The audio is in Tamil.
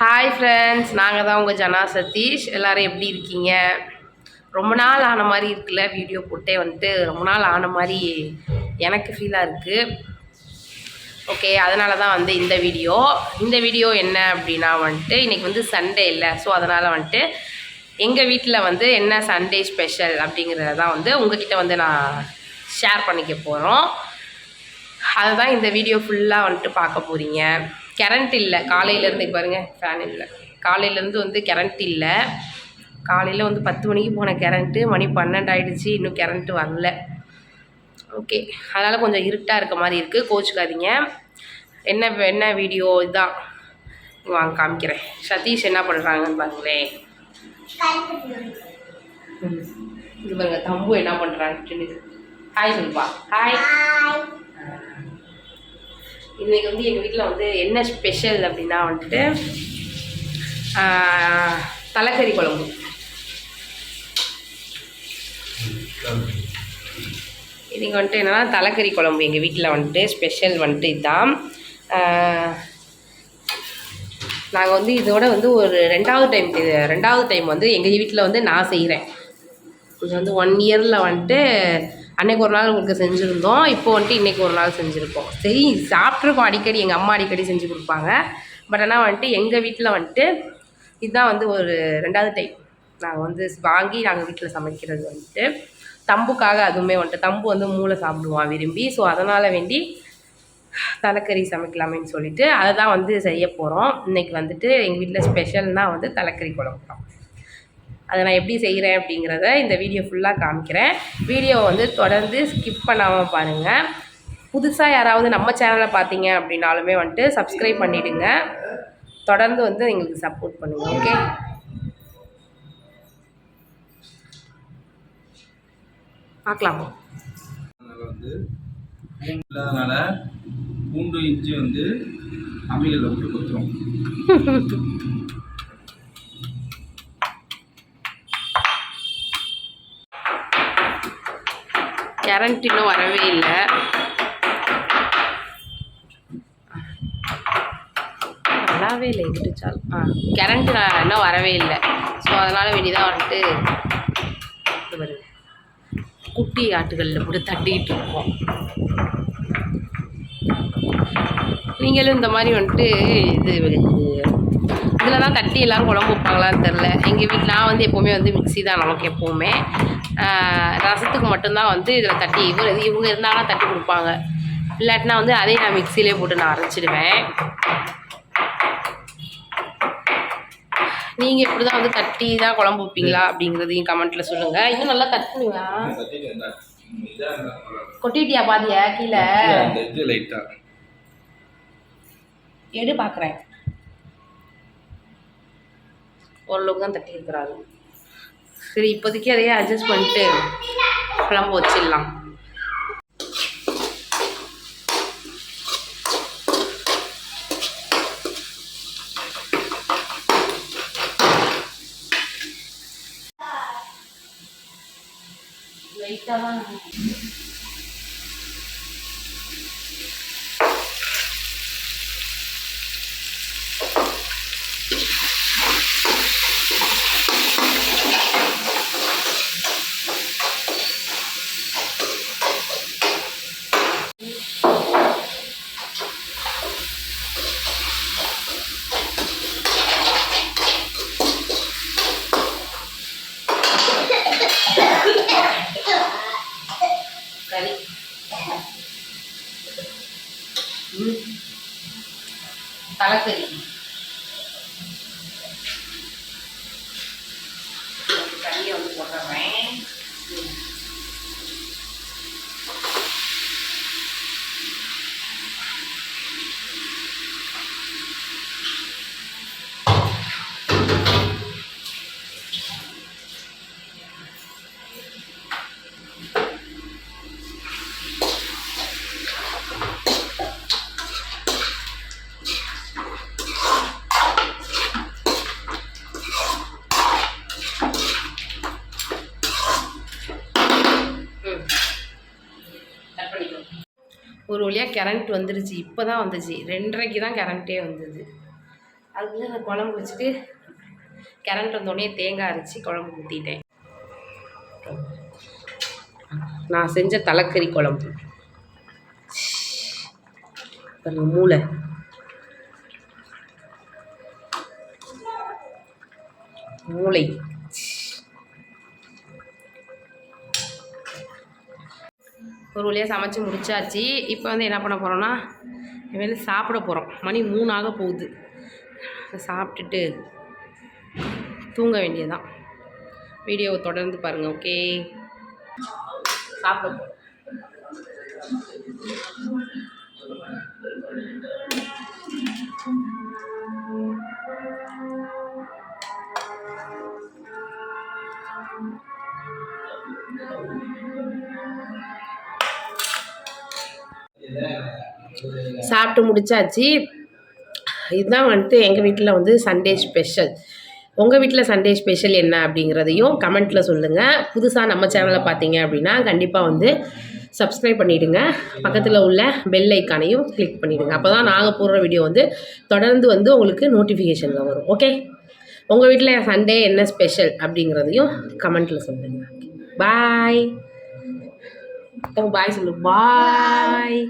ஹாய் ஃப்ரெண்ட்ஸ், நாங்கள் தான் உங்கள் ஜனா சதீஷ். எல்லோரும் எப்படி இருக்கீங்க? ரொம்ப நாள் ஆன மாதிரி இருக்குல்ல, வீடியோ போட்டே வந்துட்டு ரொம்ப நாள் ஆன மாதிரி எனக்கு ஃபீலாக இருக்குது. ஓகே, அதனால தான் வந்து இந்த வீடியோ என்ன அப்படின்னா வந்துட்டு இன்றைக்கி வந்து சண்டே இல்லை. ஸோ அதனால் வந்துட்டு எங்கள் வீட்டில் வந்து என்ன சண்டே ஸ்பெஷல் அப்படிங்கிறத தான் வந்து உங்ககிட்ட வந்து நான் ஷேர் பண்ணிக்க போகிறோம். அதை தான் இந்த வீடியோ ஃபுல்லாக வந்துட்டு பார்க்க போகிறீங்க. கரண்ட் இல்லை காலையிலேருந்து, பாருங்கள் ஃபேன் இல்லை. காலையிலேருந்து வந்து கரண்ட் இல்லை. காலையில் வந்து 10 மணிக்கு போன கரண்ட்டு மணி 12 ஆகிடுச்சு, இன்னும் கரண்ட்டு வரல. ஓகே, அதனால் கொஞ்சம் இருட்டாக இருக்க மாதிரி இருக்குது, கோச்சுக்காதீங்க. என்ன வீடியோ இதுதான், வாங்க காமிக்கிறேன். சதீஷ் என்ன பண்ணுறாங்கன்னு பாருங்களேன். இது பாருங்க, தம்பு என்ன பண்ணுறான்னு. ஹாய் சொல்லுப்பா. ஹாய். இன்றைக்கி வந்து எங்கள் வீட்டில் வந்து என்ன ஸ்பெஷல் அப்படின்னா வந்துட்டு தலைக்கறி குழம்பு. இன்றைக்கி வந்துட்டு என்னென்னா தலைக்கறி குழம்பு எங்கள் வீட்டில் வந்துட்டு ஸ்பெஷல் வந்துட்டு இதுதான். நாங்கள் வந்து இதோட வந்து ஒரு ரெண்டாவது டைம் வந்து எங்கள் வீட்டில் வந்து நான் செய்கிறேன். இது வந்து 1 இயரில் வந்துட்டு அன்றைக்கி ஒரு நாள் உங்களுக்கு செஞ்சுருந்தோம், இப்போ வந்துட்டு இன்றைக்கி ஒரு நாள் செஞ்சுருக்கோம். சரி, சாப்பிட்ருக்கோம் அடிக்கடி, எங்கள் அம்மா அடிக்கடி செஞ்சு கொடுப்பாங்க. பட் ஆனால் வந்துட்டு எங்கள் வீட்டில் வந்துட்டு இதுதான் வந்து ஒரு 2வது டைம் நாங்கள் வந்து வாங்கி நாங்கள் வீட்டில் சமைக்கிறது வந்துட்டு. தம்புக்காக, அதுவுமே வந்துட்டு தம்பு வந்து மூளை சாப்பிடுவான் விரும்பி. ஸோ அதனால் வேண்டி தலைக்கறி சமைக்கலாமேன்னு சொல்லிவிட்டு அதை தான் வந்து செய்ய போகிறோம். இன்றைக்கி வந்துட்டு எங்கள் வீட்டில் ஸ்பெஷல்னால் வந்து தலைக்கறி குழம்பு தான். அதை நான் எப்படி செய்கிறேன் அப்படிங்கிறத இந்த வீடியோ ஃபுல்லாக காமிக்கிறேன். வீடியோவை வந்து தொடர்ந்து ஸ்கிப் பண்ணாமல் பாருங்கள். புதுசாக யாராவது நம்ம சேனலை பார்த்தீங்க அப்படின்னாலுமே வந்துட்டு சப்ஸ்கிரைப் பண்ணிவிடுங்க. தொடர்ந்து வந்து எங்களுக்கு சப்போர்ட் பண்ணுங்கள். ஓகே, பார்க்கலாம். வந்து இல்லாதனால பூண்டு இஞ்சி வந்து அம்மியில் விட்டு கொடுத்துரும். கரண்ட் இன்னும் வரவே இல்லை. நல்லாவே இல்லை இருந்துச்சால். கரண்ட் இன்னும் வரவே இல்லை. ஸோ அதனால் வேண்டிதான் வந்துட்டு வருது, குட்டி ஆட்டுகளில் போட்டு தட்டிக்கிட்டு இருக்கோம். நீங்களும் இந்த மாதிரி வந்துட்டு இதில் தான் தட்டி எல்லோரும் குழம்பு வைப்பாங்களான்னு தெரில. எங்கள் வீட்டில் நான் வந்து எப்போவுமே வந்து மிக்ஸி தான் நமக்கு எப்போவுமே. ரசத்துக்கு மட்டும்தான் வந்து இதில் தட்டி இவங்க இருந்தாலும் தட்டி கொடுப்பாங்க. இல்லாட்டினா வந்து அதையும் நான் மிக்சிலே போட்டு நான் அரைச்சிடுவேன். நீங்கள் இப்படி தான் வந்து தட்டி தான் குழம்பு வைப்பீங்களா அப்படிங்கிறதையும் கமெண்ட்டில் சொல்லுங்கள். இன்னும் நல்லா தட்டுங்களா? கொட்டிட்டியா பாதியா கீழே? எடு பார்க்குறேன். ஓரளவுக்கு தான் தட்டி இருக்கிறாங்க. சரி, இப்போதைக்கு அதையே அட்ஜஸ்ட் பண்ணிட்டு குழம்பு வச்சிடலாம். லைட்டாக தான் கறி. தலைக்கறி கறியை வந்து போடுறேன். ஒரு வழியாக கரண்ட் வந்துருச்சு. இப்போ தான் வந்துச்சு, 2:30க்கு தான் கரண்ட்டே வந்தது. அதுக்குள்ளே நான் குழம்பு வச்சுட்டு கரண்ட் வந்தோடனே தேங்காய் அரைச்சி குழம்பு ஊற்றிட்டேன். நான் செஞ்ச தலைக்கறி குழம்பு மூளை மூளை ஒரு வழியாக சமைச்சு முடிச்சாச்சு. இப்போ வந்து என்ன பண்ண போகிறோன்னா இனிமேல் சாப்பிட போகிறோம். மணி 3 ஆக போகுது. சாப்பிட்டுட்டு தூங்க வேண்டியதுதான். வீடியோவை தொடர்ந்து பாருங்கள். ஓகே, சாப்பிட போகிறோம். சாப்பிட்டு முடிச்சாச்சு. இதுதான் வந்துட்டு எங்கள் வீட்டில் வந்து சண்டே ஸ்பெஷல். உங்கள் வீட்டில் சண்டே ஸ்பெஷல் என்ன அப்படிங்கிறதையும் கமெண்ட்டில் சொல்லுங்கள். புதுசாக நம்ம சேனலை பார்த்தீங்க அப்படின்னா கண்டிப்பாக வந்து சப்ஸ்கிரைப் பண்ணிவிடுங்க. பக்கத்தில் உள்ள பெல் ஐக்கானையும் கிளிக் பண்ணிவிடுங்க. அப்போ தான் நாங்கள் போடுற வீடியோ வந்து தொடர்ந்து வந்து உங்களுக்கு நோட்டிஃபிகேஷனில் வரும். ஓகே, உங்கள் வீட்டில் சண்டே என்ன ஸ்பெஷல் அப்படிங்கிறதையும் கமெண்ட்டில் சொல்லுங்கள். பாய். பாய் சொல்லு. பாய்.